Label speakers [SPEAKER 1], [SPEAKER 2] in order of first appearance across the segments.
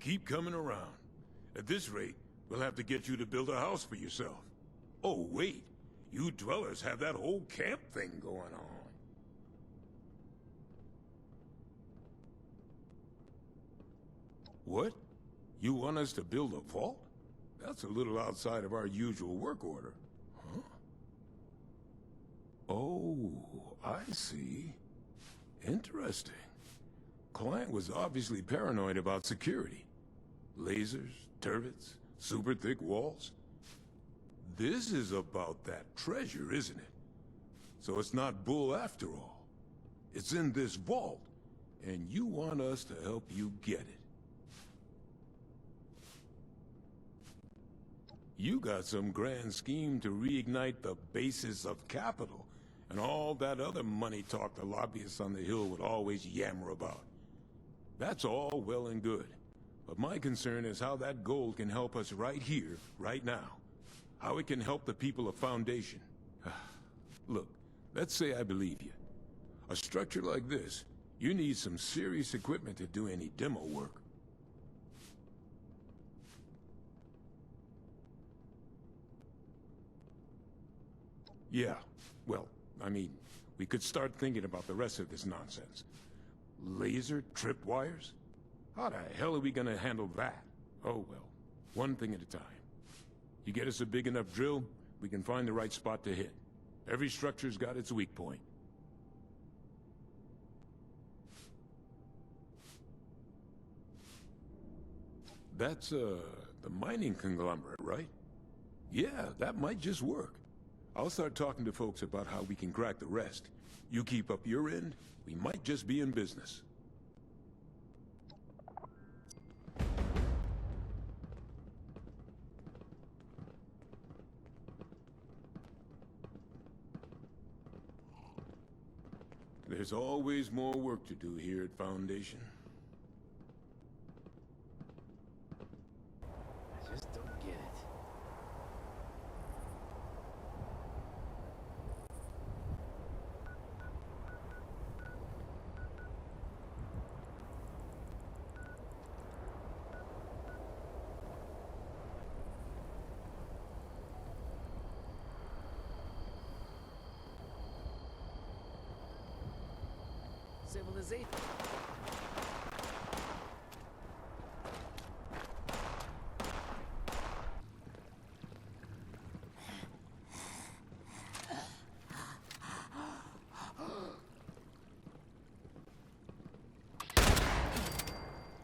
[SPEAKER 1] keep coming around. At this rate, we'll have to get you to build a house for yourself. Oh, wait. You dwellers have that whole camp thing going on. What? You want us to build a vault? That's a little outside of our usual work order. Huh? Oh, I see. Interesting. Client was obviously paranoid about security. Lasers, turrets, super thick walls. This is about that treasure, isn't it? So it's not bull after all. It's in this vault, and you want us to help you get it. You got some grand scheme to reignite the basis of capital, and all that other money talk the lobbyists on the Hill would always yammer about. That's all well and good, but my concern is how that gold can help us right here, right now. How it can help the people of Foundation. Look, let's say I believe you. A structure like this, you need some serious equipment to do any demo work. Yeah, well, I mean, we could start thinking about the rest of this nonsense. Laser tripwires? How the hell are we gonna handle that? Oh well, one thing at a time. You get us a big enough drill, we can find the right spot to hit. Every structure's got its weak point. That's, the mining conglomerate, right? Yeah, that might just work. I'll start talking to folks about how we can crack the rest. You keep up your end, we might just be in business. There's always more work to do here at Foundation.
[SPEAKER 2] I just don't get it. Civilization.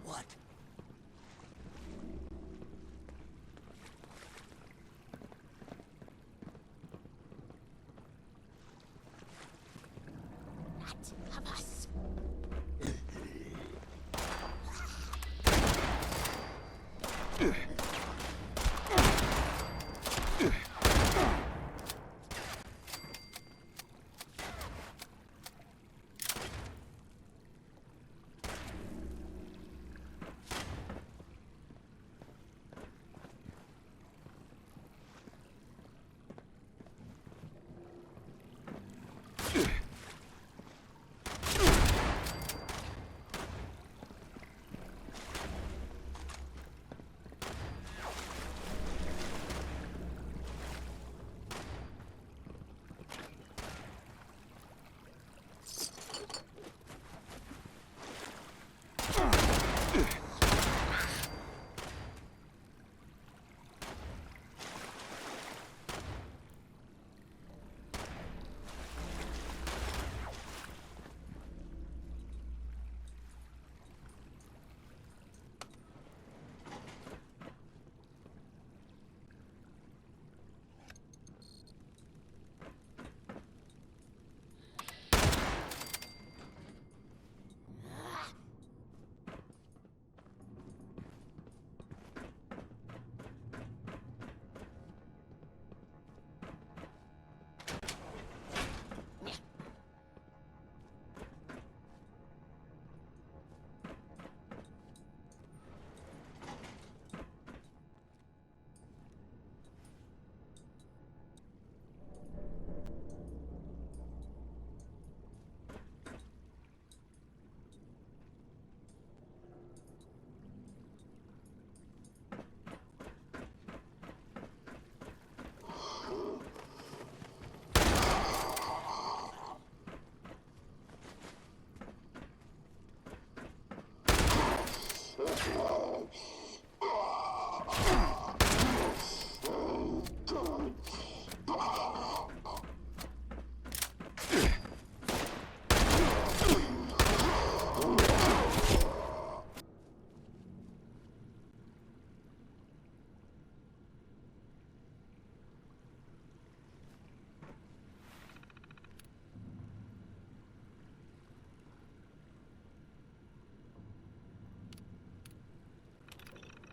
[SPEAKER 3] What? Not of us.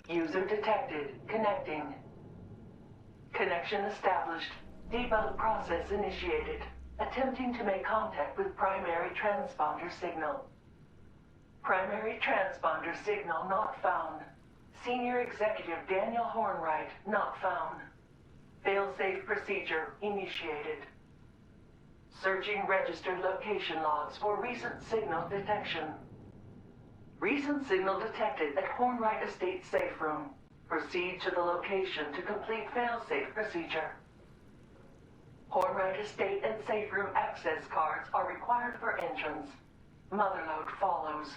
[SPEAKER 4] User detected. Connecting. Connection established. Debug process initiated. Attempting to make contact with primary transponder signal. Primary transponder signal not found. Senior Executive Daniel Hornwright not found. Failsafe procedure initiated. Searching registered location logs for recent signal detection. Recent signal detected at Hornwright Estate safe room. Proceed to the location to complete failsafe procedure. Hornwright Estate and safe room access cards are required for entrance. Motherlode follows.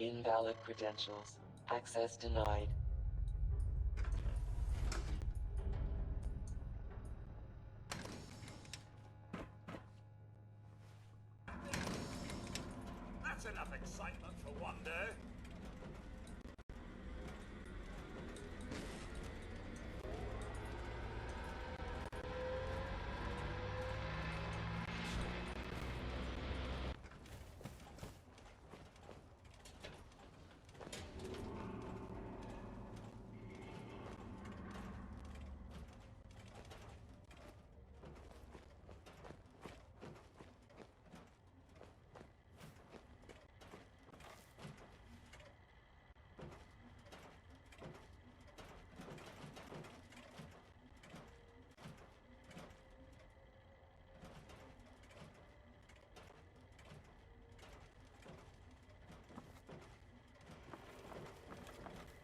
[SPEAKER 5] Invalid credentials. Access denied.
[SPEAKER 6] That's enough excitement for one day.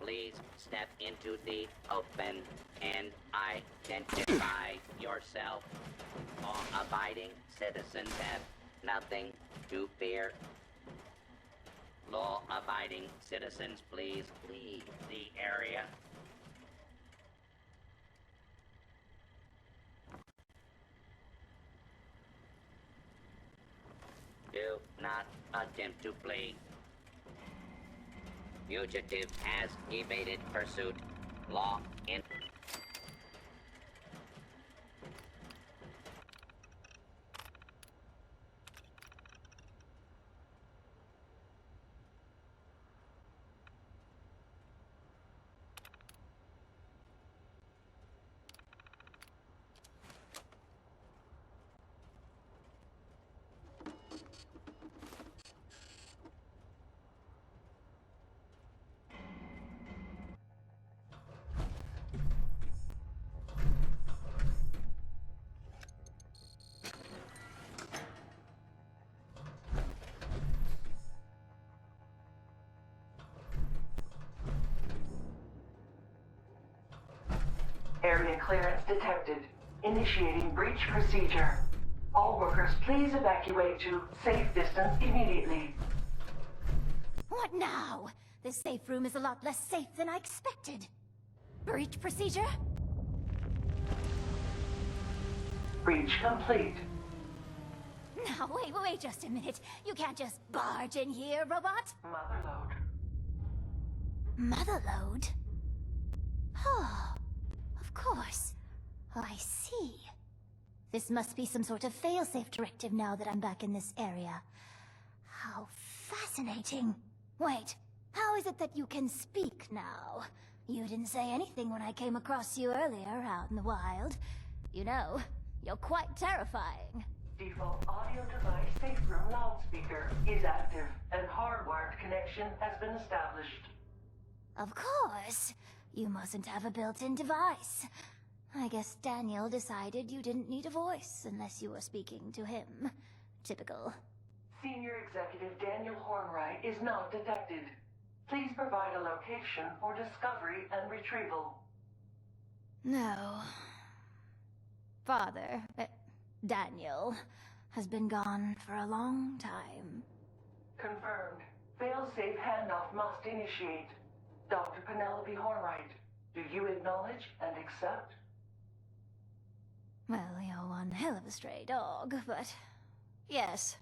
[SPEAKER 7] Please step into the open and identify yourself. Law-abiding citizens have nothing to fear. Law-abiding citizens, please leave the area. Do not attempt to flee. Fugitive has evaded pursuit. Law in...
[SPEAKER 4] Area clearance detected. Initiating breach procedure. All workers, please evacuate to safe distance immediately.
[SPEAKER 3] What now? This safe room is a lot less safe than I expected. Breach procedure?
[SPEAKER 4] Breach complete.
[SPEAKER 3] Now, wait just a minute. You can't just barge in here, robot.
[SPEAKER 4] Motherlode.
[SPEAKER 3] Motherlode? Oh, of course. I see. This must be some sort of failsafe directive now that I'm back in this area. How fascinating. Wait, how is it that you can speak now? You didn't say anything when I came across you earlier out in the wild. You know, you're quite terrifying.
[SPEAKER 4] Default audio device safe room loudspeaker is active and hardwired connection has been established.
[SPEAKER 3] Of course. You mustn't have a built-in device. I guess Daniel decided you didn't need a voice unless you were speaking to him. Typical.
[SPEAKER 4] Senior Executive Daniel Hornwright is not detected. Please provide a location for discovery and retrieval.
[SPEAKER 3] No. Father, Daniel, has been gone for a long time.
[SPEAKER 4] Confirmed. Fail-safe handoff must initiate. Dr. Penelope Hornwright, do you acknowledge and accept?
[SPEAKER 3] Well, you're one hell of a stray dog, but... yes,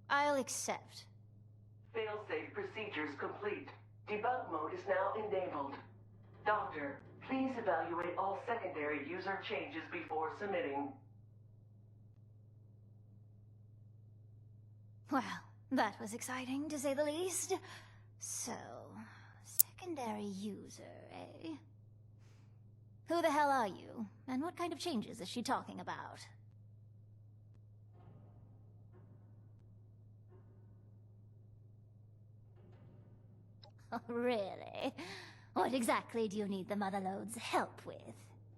[SPEAKER 3] I'll accept.
[SPEAKER 4] Fail-safe procedures complete. Debug mode is now enabled. Doctor, please evaluate all secondary user changes before submitting.
[SPEAKER 3] Well, that was exciting, to say the least. So, secondary user, eh? Who the hell are you? And what kind of changes is she talking about? Oh, really? What exactly do you need the Motherlode's help with?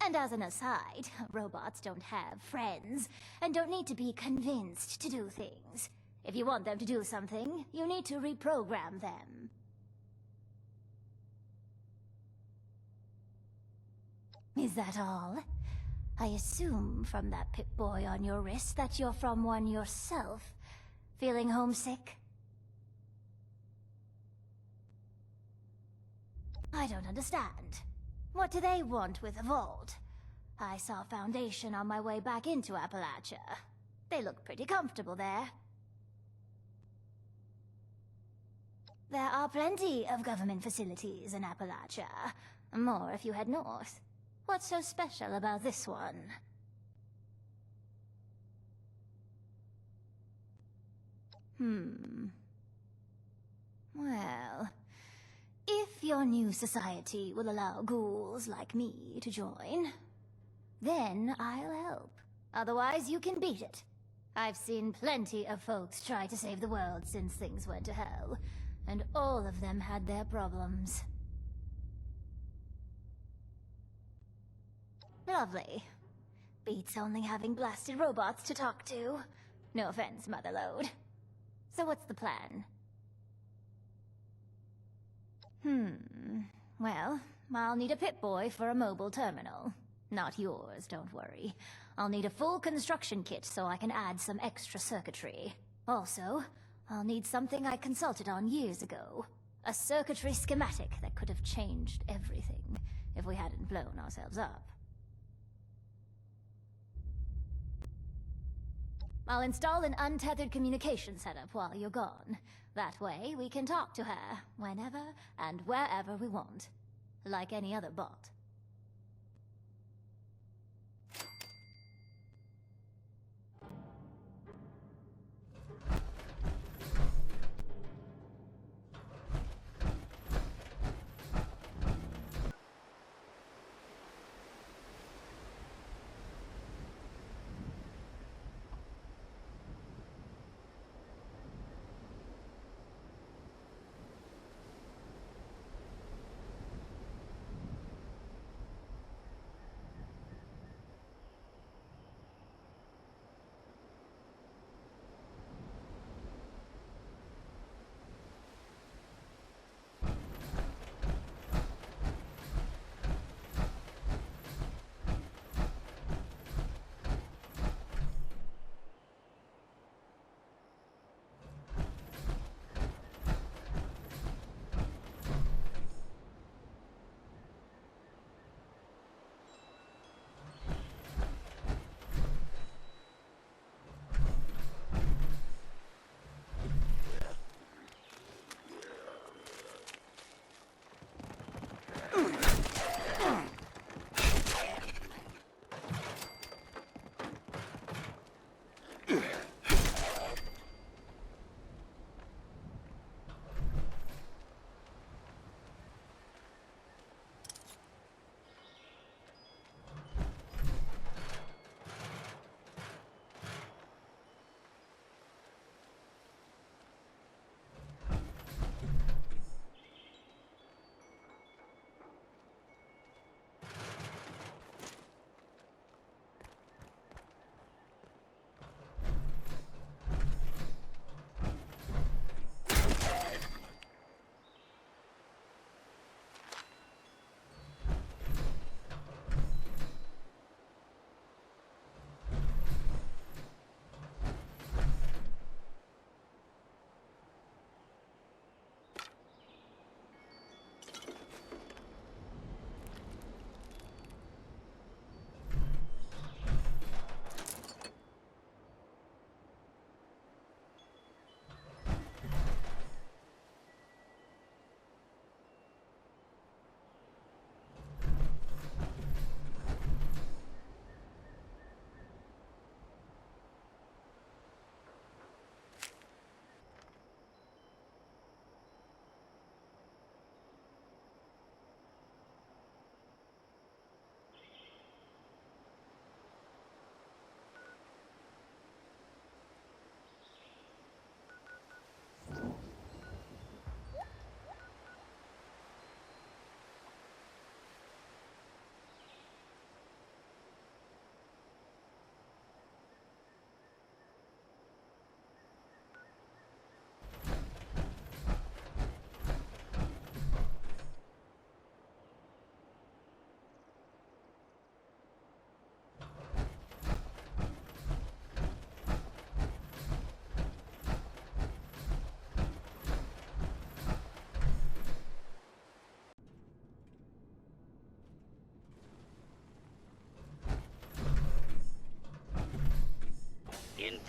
[SPEAKER 3] And as an aside, robots don't have friends, and don't need to be convinced to do things. If you want them to do something, you need to reprogram them. Is that all? I assume from that Pip-Boy on your wrist that you're from one yourself. Feeling homesick? I don't understand. What do they want with the vault? I saw Foundation on my way back into Appalachia. They look pretty comfortable there. There are plenty of government facilities in Appalachia. More if you head north. What's so special about this one? Well, if your new society will allow ghouls like me to join, then I'll help. Otherwise, you can beat it. I've seen plenty of folks try to save the world since things went to hell, and all of them had their problems. Lovely. Beats only having blasted robots to talk to. No offense, Motherlode. So what's the plan? Well, I'll need a Pip-Boy for a mobile terminal. Not yours, don't worry. I'll need a full construction kit so I can add some extra circuitry. Also, I'll need something I consulted on years ago. A circuitry schematic that could have changed everything if we hadn't blown ourselves up. I'll install an untethered communication setup while you're gone. That way, we can talk to her whenever and wherever we want. Like any other bot.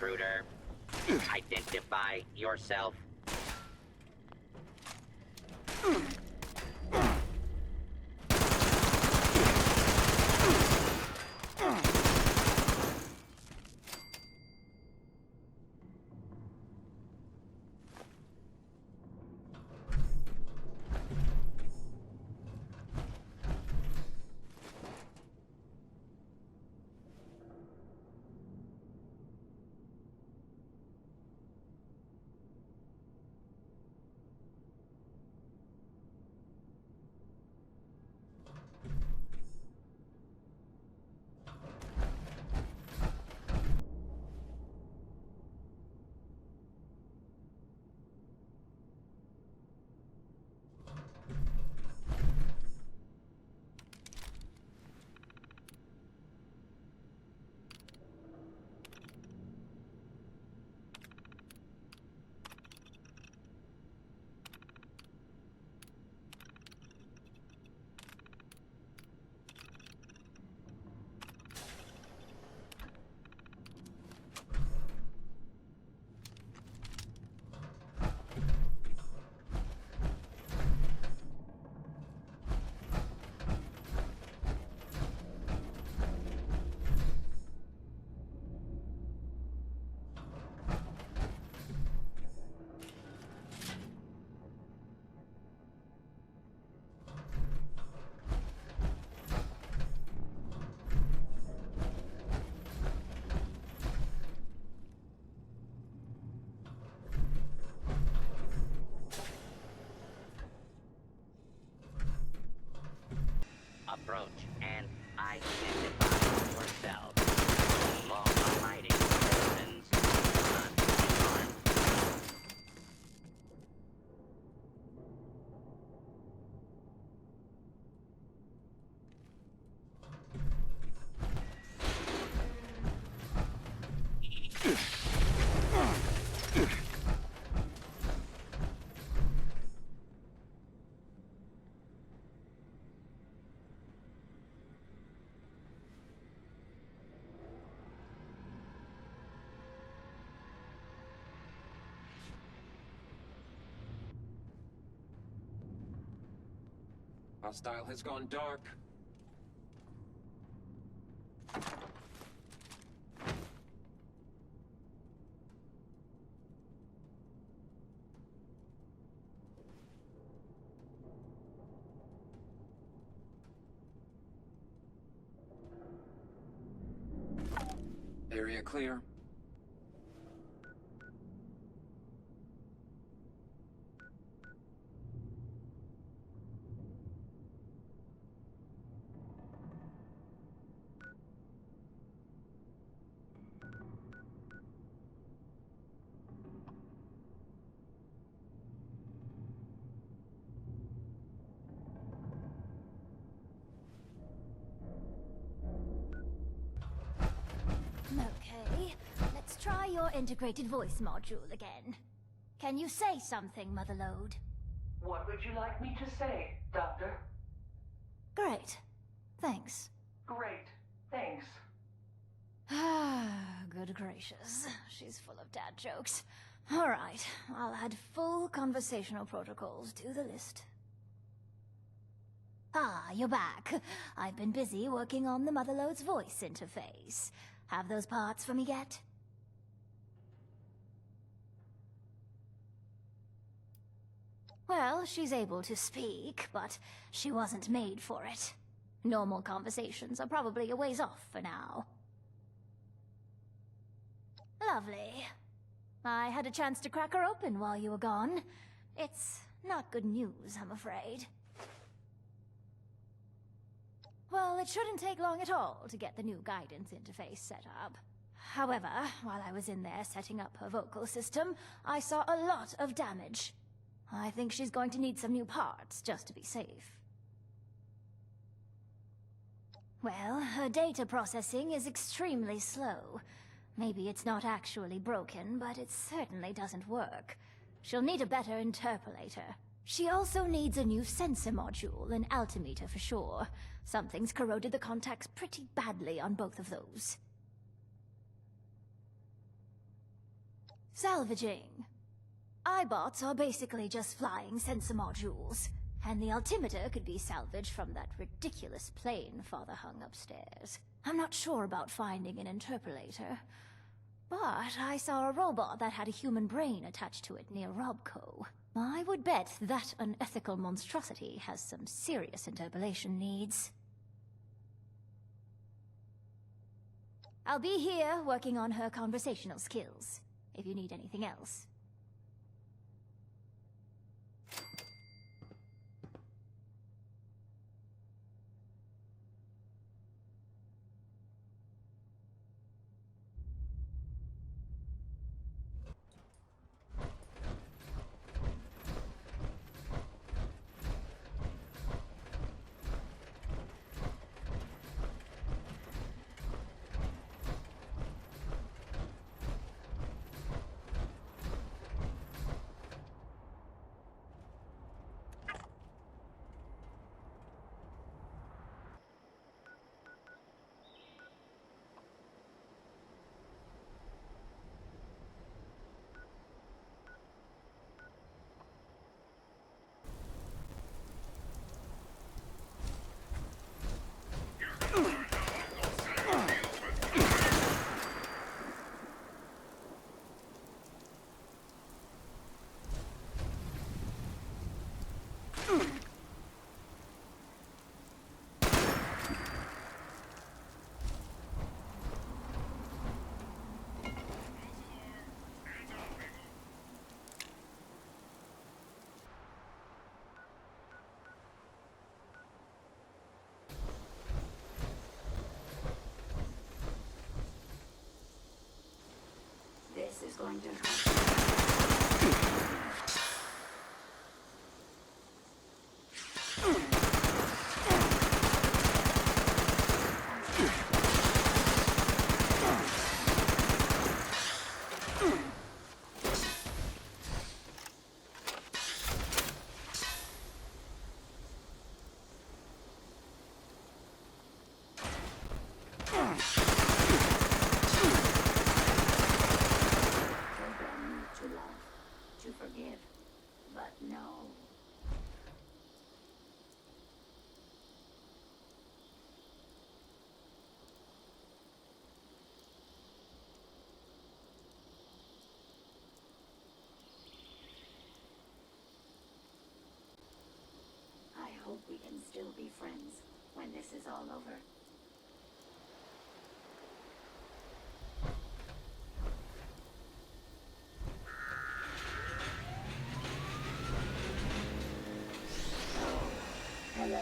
[SPEAKER 7] intruder. Identify yourself. Approach and identify yourself. Law abiding citizens, not to be harmed.
[SPEAKER 8] Hostile has gone dark. Area clear.
[SPEAKER 3] Okay, let's try your integrated voice module again. Can you say something, Motherlode?
[SPEAKER 4] What would you like me to say, Doctor?
[SPEAKER 3] Great. Thanks.
[SPEAKER 4] Great. Thanks.
[SPEAKER 3] Good gracious. She's full of dad jokes. All right, I'll add full conversational protocols to the list. Ah, you're back. I've been busy working on the Motherlode's voice interface. Have those parts for me yet? Well, she's able to speak, but she wasn't made for it. Normal conversations are probably a ways off for now. Lovely. I had a chance to crack her open while you were gone. It's not good news, I'm afraid. Well, it shouldn't take long at all to get the new guidance interface set up. However, while I was in there setting up her vocal system, I saw a lot of damage. I think she's going to need some new parts just to be safe. Well, her data processing is extremely slow. Maybe it's not actually broken, but it certainly doesn't work. She'll need a better interpolator. She also needs a new sensor module and altimeter for sure. Something's corroded the contacts pretty badly on both of those. Salvaging. iBots are basically just flying sensor modules, and the altimeter could be salvaged from that ridiculous plane Father hung upstairs. I'm not sure about finding an interpolator, but I saw a robot that had a human brain attached to it near Robco. I would bet that unethical monstrosity has some serious interpolation needs. I'll be here working on her conversational skills, if you need anything else.
[SPEAKER 8] This is going to hope we can still be friends when this is all over. Oh, hello.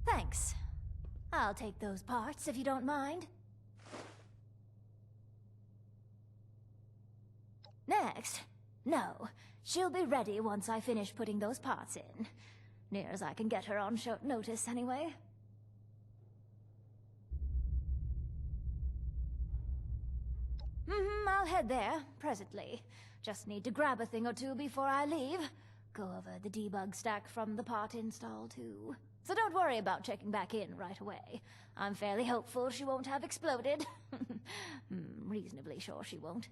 [SPEAKER 3] Thanks. I'll take those parts if you don't mind. Next? No. She'll be ready once I finish putting those parts in. Near as I can get her on short notice, anyway. I'll head there, presently. Just need to grab a thing or two before I leave. Go over the debug stack from the part install, too. So don't worry about checking back in right away. I'm fairly hopeful she won't have exploded. Reasonably sure she won't.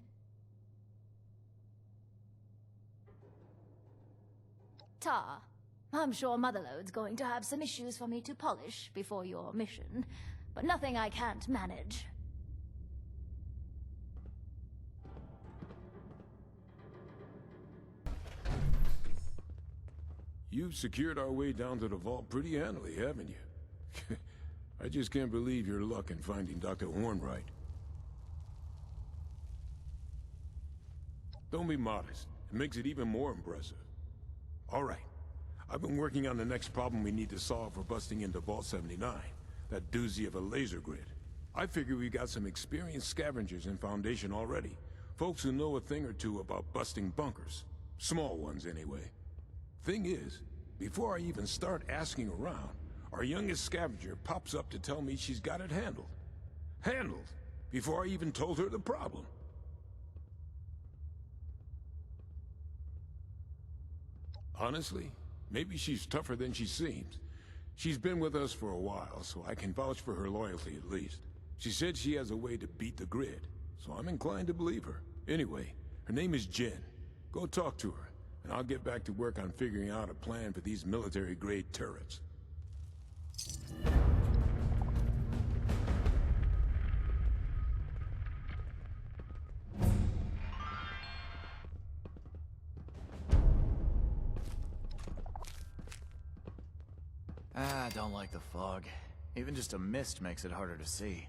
[SPEAKER 3] Tar, I'm sure Motherlode's going to have some issues for me to polish before your mission, but nothing I can't manage.
[SPEAKER 1] You've secured our way down to the vault pretty handily, haven't you? I just can't believe your luck in finding Dr. Hornwright. Don't be modest. It makes it even more impressive. All right. I've been working on the next problem we need to solve for busting into Vault 79. That doozy of a laser grid. I figure we got some experienced scavengers in Foundation already. Folks who know a thing or two about busting bunkers. Small ones, anyway. Thing is, before I even start asking around, our youngest scavenger pops up to tell me she's got it handled. Handled? Before I even told her the problem. Honestly, maybe she's tougher than she seems. She's been with us for a while, so I can vouch for her loyalty at least. She said she has a way to beat the grid, so I'm inclined to believe her. Anyway, her name is Jen. Go talk to her, and I'll get back to work on figuring out a plan for these military-grade turrets.
[SPEAKER 9] I don't like the fog. Even just a mist makes it harder to see.